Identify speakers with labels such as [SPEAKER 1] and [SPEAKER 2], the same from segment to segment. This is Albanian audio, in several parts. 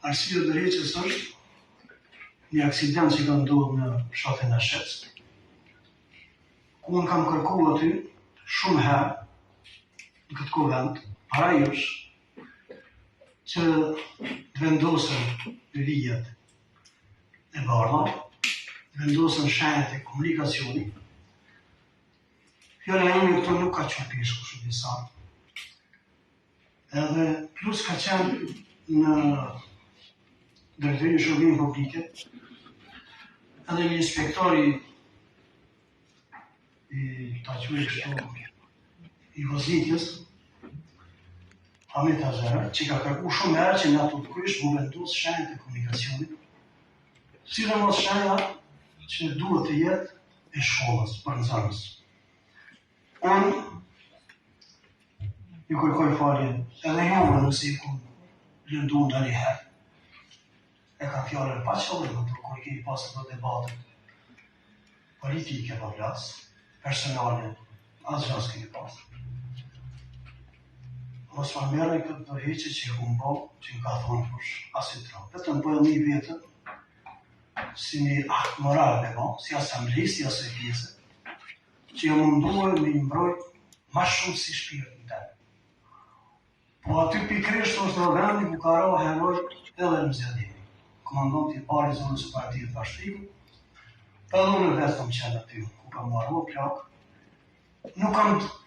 [SPEAKER 1] Arsye e drejtës është një aksident që ka ndodhur në fshatin e Shqetës, ku unë kam kërkuar aty shumë herë në këtë kuvend, para jush, që të vendosen lijet e bardha, të vendosen shenjat e komunikacioni. Fjala ime këtu nuk ka qenë peshë kështu disa. Edhe plus ka qenë në drejtorinë e shërbimit publike, edhe një inspektori ta quaj kështu i vozitjes, Hamit Azera, që ka kërku shumë herë që nga të krysh mu vendos shenjat e komunikacionit, sidomos shenja që duhet të jetë e shkollës për nxënës. Unë ju kërkoj falje edhe juve nëse i ku lëndu ndonjëherë. E ka fjalën pa qëllim ato kur kemi pasur ato debatet politike pa flas, personale, asgjë s'kemi pasur. Mos ma merrej këtë dorëheqje që e kumbo, që ka thonë kush asit tra. Vetëm bëjë një vetën si një akt moral me ba, si asamblist, si asoj pjesë, që jë munduar me mbrojt ma shumë si shpirtin të. Po aty pikrisht është në vendi ku ka ra heroj edhe në zjedhimi. Komandonti i parë i zonës së Partijës së Bashkimit, edhe unë vetë kam qenë aty, ku kam marrë plak.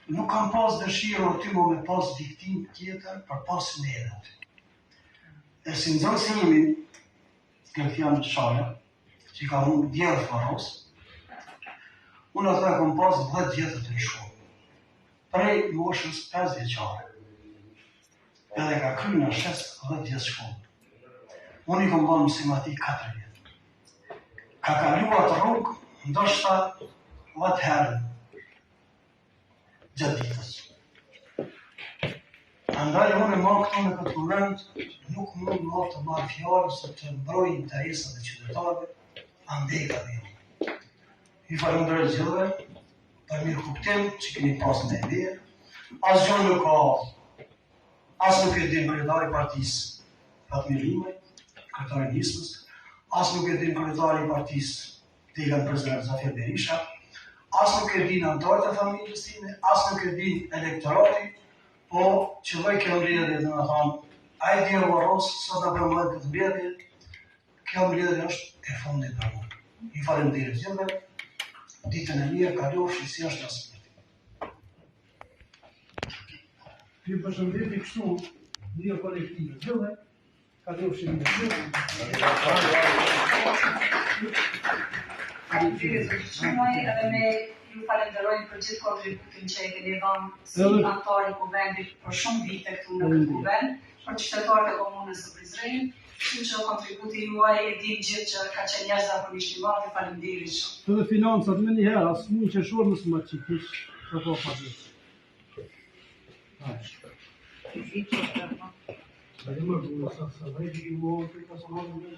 [SPEAKER 1] Nuk kam pas dëshirë aty mo me pas diktim tjetër për pas neve aty. E si nxënësimi, këtë janë Shala, që ka unë djerë faros, unë atë kam pas 10 vjetër të në shkollë, prej moshës 5 vjeqare. Edhe ka kry në shes 10 vjetë shkollë. Unë i kam banë mësimati 4 vjetë. Ka kaluat rrugë, ndoshta 10 herën gjatë ditës. Andaj unë e marrë këto në këtë moment, nuk mund më të marrë fjallë se të mbroj interesat e qytetarëve, andega dhe jonë. I falenderoj gjithëve, për mirë kuptim që keni pas me idea. Asgjë nuk ka, as nuk e din kryetari i partisë Fatmir Limaj, kryetari i nismës, as nuk e din kryetari i partisë Degan President Zafir Berisha, as nuk e din antarët e familjes time, as nuk e din elektorati, po që lloj kjo mbledhje, dhe më thonë, ai dhe Varros, sa ta bëjmë këtë mbledhje, kjo mbledhje është e fundit për mua. I falenderoj gjithëve, ditën e mirë, kalofshi si është asnjë.
[SPEAKER 2] Ju përshëndetje kështu, një kolektive gjithëve, kalofshi mirë.
[SPEAKER 3] Edhe me ju falenderoj për gjithë kontributin që e keni dhënë si antar i kuvendit për shumë vite këtu në këtë kuvend, për qytetarët e komunës së Prizrenit, kështu që kontributi juaj e dim gjithë që ka qenë jashtëzakonisht i madh, faleminderit shumë.
[SPEAKER 2] Edhe financat më një herë, as mund që shorë mësë më qikish, që po fasit. Ai më duhet sa vëjë i mund të pasojë.